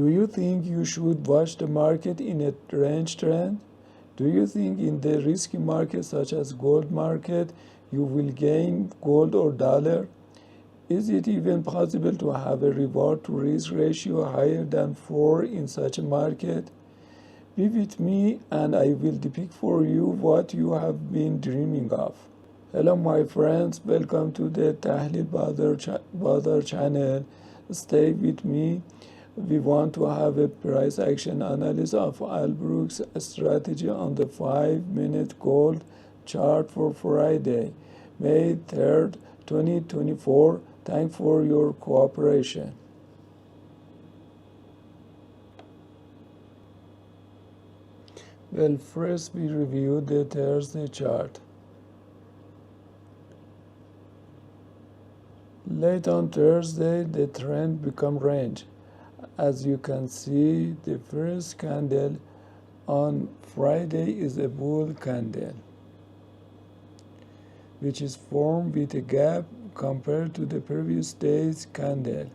Do you think you should watch the market in a range trend? Do you think in the risky market such as gold market you will gain gold or dollar? Is it even possible to have a reward to risk ratio higher than 4 in such a market? Be with me and I will depict for you what you have been dreaming of. Hello my friends, welcome to the Tahlil Bazar channel. Stay with me. We want to have a price action analysis of Albrook's strategy on the 5-minute gold chart for Friday, May 3rd, 2024. Thanks for your cooperation. Well, first we review the Thursday chart. Late on Thursday, the trend became range. As you can see, the first candle on Friday is a bull candle, which is formed with a gap compared to the previous day's candle.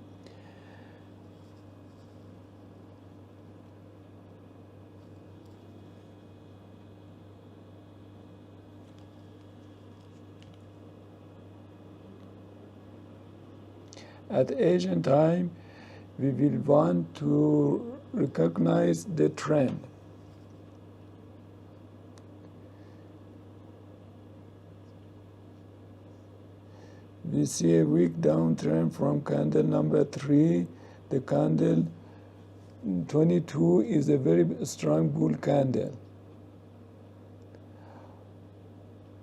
At Asian time, we will want to recognize the trend. We see a weak downtrend from candle number 3. The candle 22 is a very strong bull candle.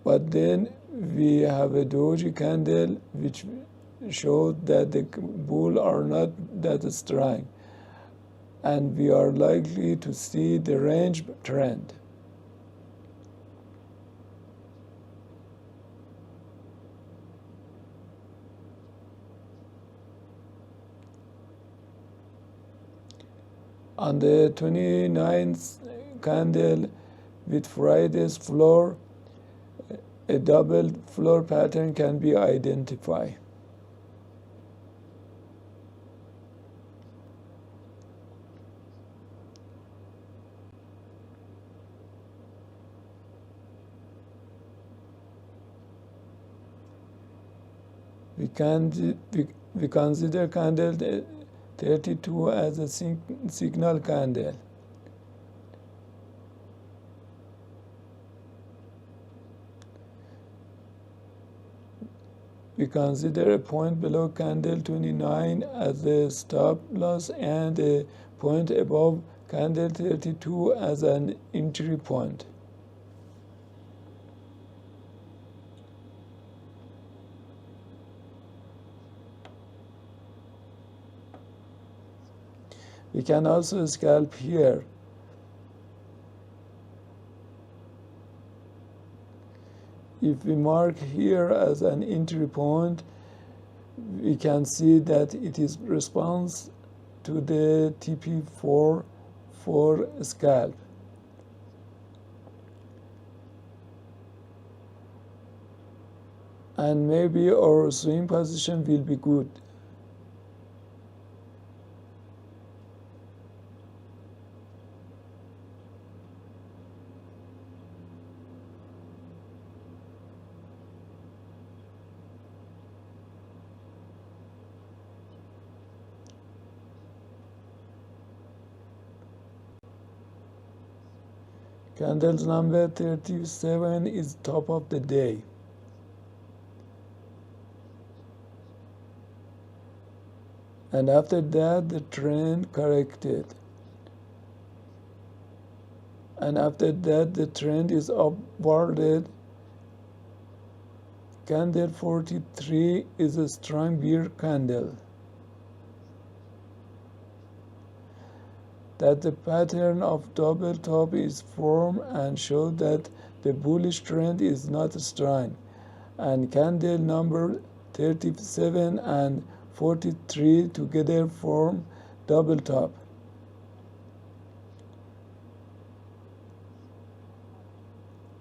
But then we have a doji candle which showed that the bull are not that strong, and we are likely to see the range trend. On the 29th candle with Friday's floor, a double floor pattern can be identified. We consider candle 32 as a signal candle. We consider a point below candle 29 as a stop loss and a point above candle 32 as an entry point. We can also scalp here. If we mark here as an entry point, we can see that it is response to the TP4 for scalp. And maybe our swing position will be good. Candles number 37 is top of the day. And after that, the trend corrected. And after that, the trend is upwarded. Candle 43 is a strong bear candle. That the pattern of double top is formed and show that the bullish trend is not strong. And candle number 37 and 43 together form double top.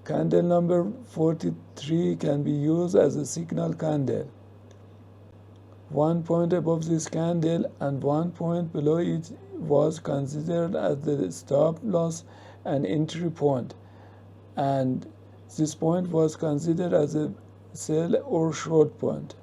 Candle number 43 can be used as a signal candle. 1 point above this candle and 1 point below it was considered as the stop loss and entry point, and this point was considered as a sell or short point.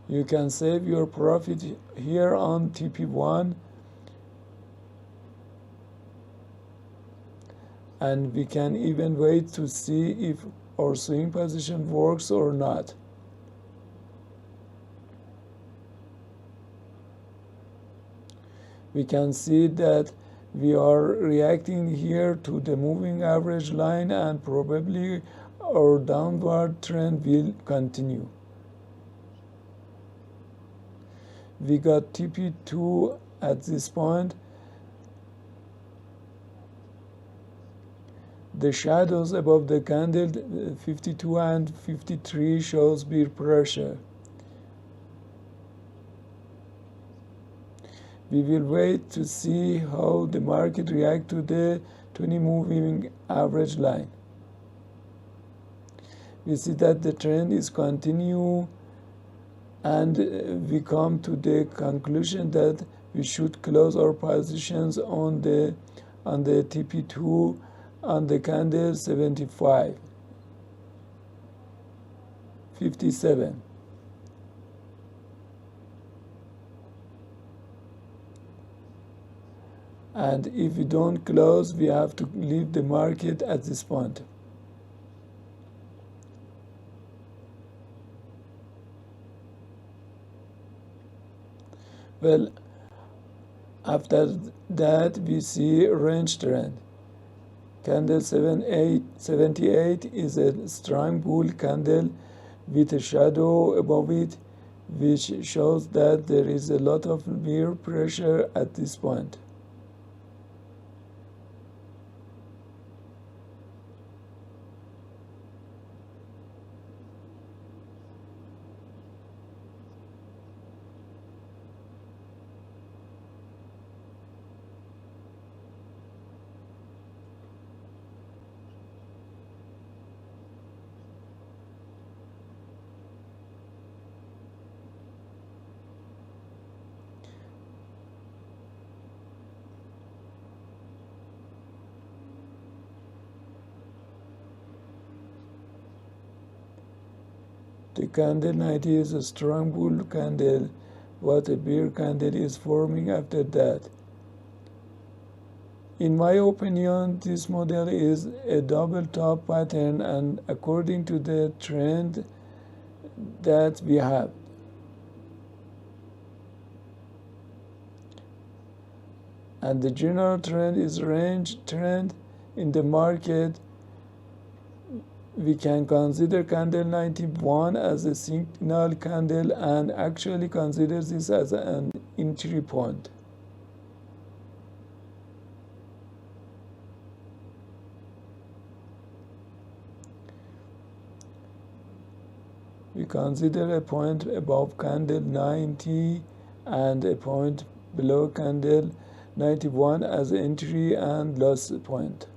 You can save your profit here on TP1, and we can even wait to see if our swing position works or not. We can see that we are reacting here to the moving average line, and probably our downward trend will continue. We got TP2 at this point. The shadows above the candle 52 and 53 shows bear pressure. We will wait to see how the market reacts to the 20 moving average line. We see that the trend is continue, and we come to the conclusion that we should close our positions on the TP2 on the candle 75, 57. And if we don't close, we have to leave the market at this point. Well, after that, we see range trend. Candle 78 is a strong bull candle with a shadow above it, which shows that there is a lot of bear pressure at this point. The candle 90 is a strong bull candle. What a bear candle is forming after that. In my opinion, this model is a double top pattern, and according to the trend that we have. And the general trend is range trend in the market. We can consider candle 91 as a signal candle and actually consider this as an entry point. We consider a point above candle 90 and a point below candle 91 as entry and loss point.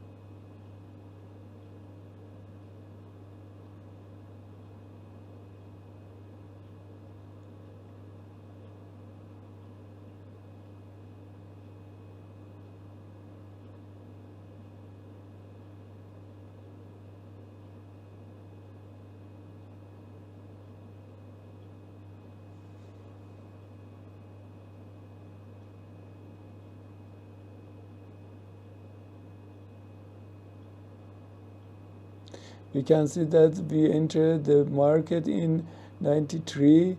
We can see that we entered the market in 93,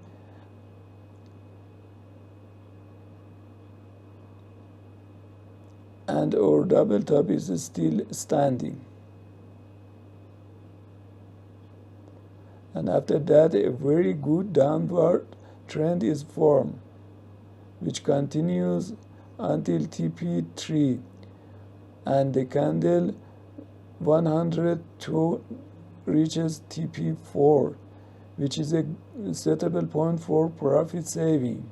and our double top is still standing. And after that, a very good downward trend is formed, which continues until TP3, and the candle 102 reaches TP4, which is a suitable point for profit saving.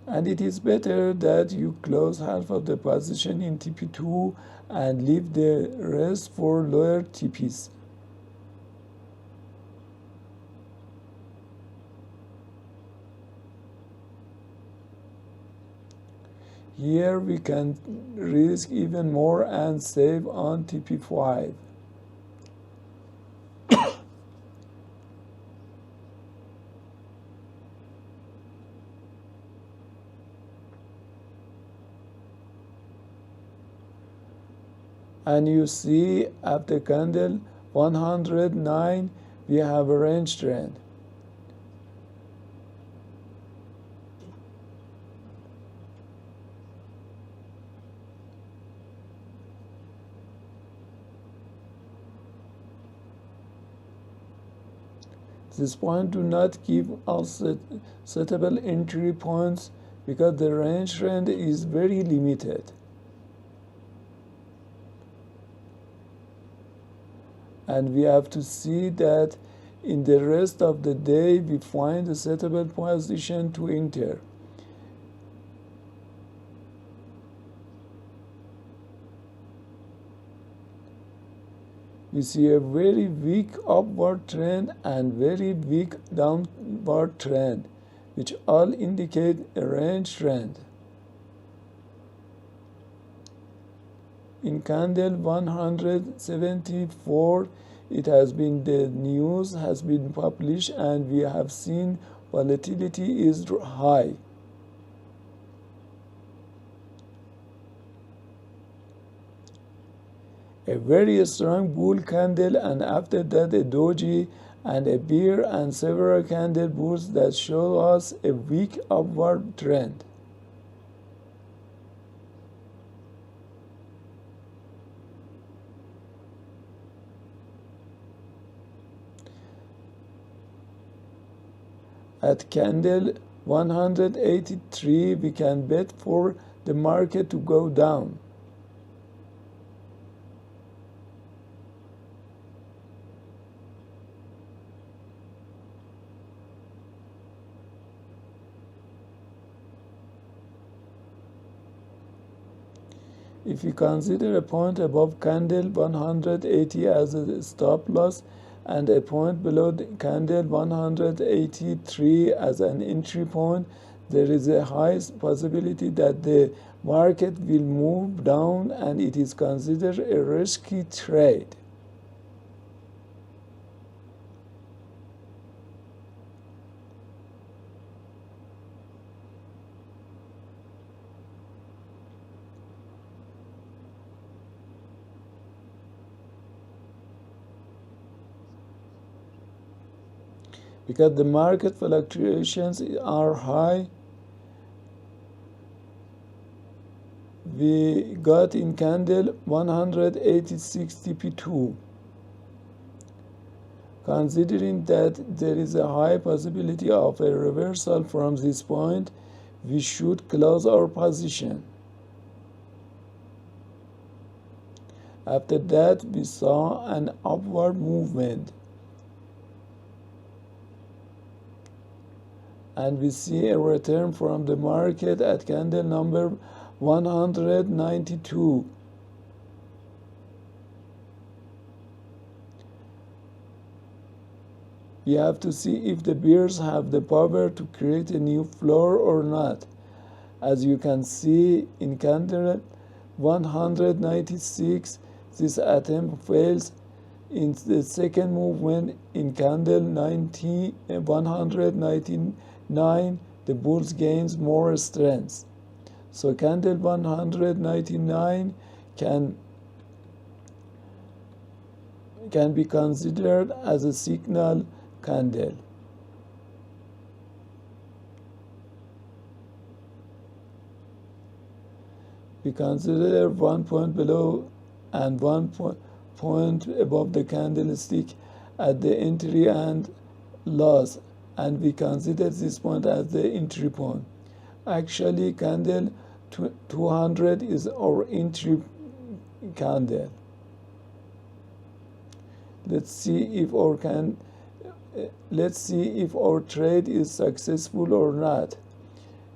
And it is better that you close half of the position in TP2 and leave the rest for lower TPs. Here we can risk even more and save on TP5. And you see after candle 109 we have a range trend. This point do not give us suitable entry points because the range trend is very limited. And we have to see that in the rest of the day we find a suitable position to enter. We see a very weak upward trend and very weak downward trend, which all indicate a range trend. In candle 174, it has been, the news has been published and we have seen volatility is high. A very strong bull candle, and after that a doji and a bear and several candle bulls that show us a weak upward trend. At candle 183 we can bet for the market to go down. If we consider a point above candle 180 as a stop loss and a point below the candle 183 as an entry point, there is a high possibility that the market will move down and it is considered a risky trade. Because the market fluctuations are high, we got in candle 186 TP2. Considering that there is a high possibility of a reversal from this point, we should close our position. After that, we saw an upward movement. And we see a return from the market at candle number 192. We have to see if the bears have the power to create a new floor or not. As you can see in candle 196, this attempt fails. In the second movement in candle 199, the bulls gains more strength. So candle 199 can be considered as a signal candle. We consider 1 point below and 1 point above the candlestick at the entry and loss, and we consider this point as the entry point. Actually, candle 200 is our entry candle. Let's see if our trade is successful or not.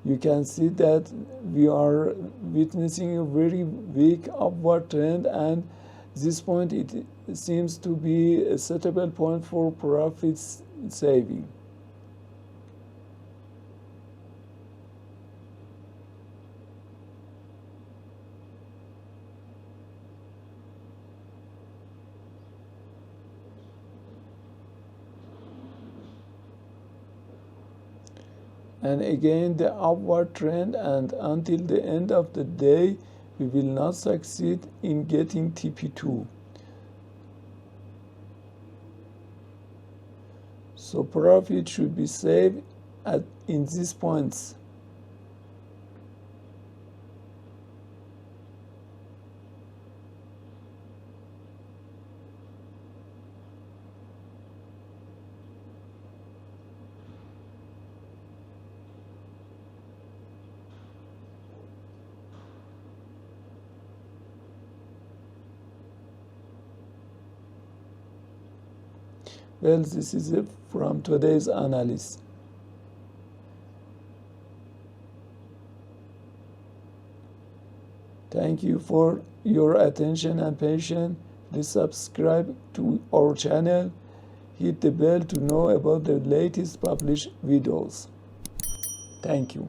you can see that we are witnessing a very weak upward trend, and this point it seems to be a suitable point for profits saving. And again the upward trend, and until the end of the day we will not succeed in getting TP2. So profit should be saved in these points. Well, this is it from today's analysis. Thank you for your attention and patience. Please subscribe to our channel. Hit the bell to know about the latest published videos. Thank you.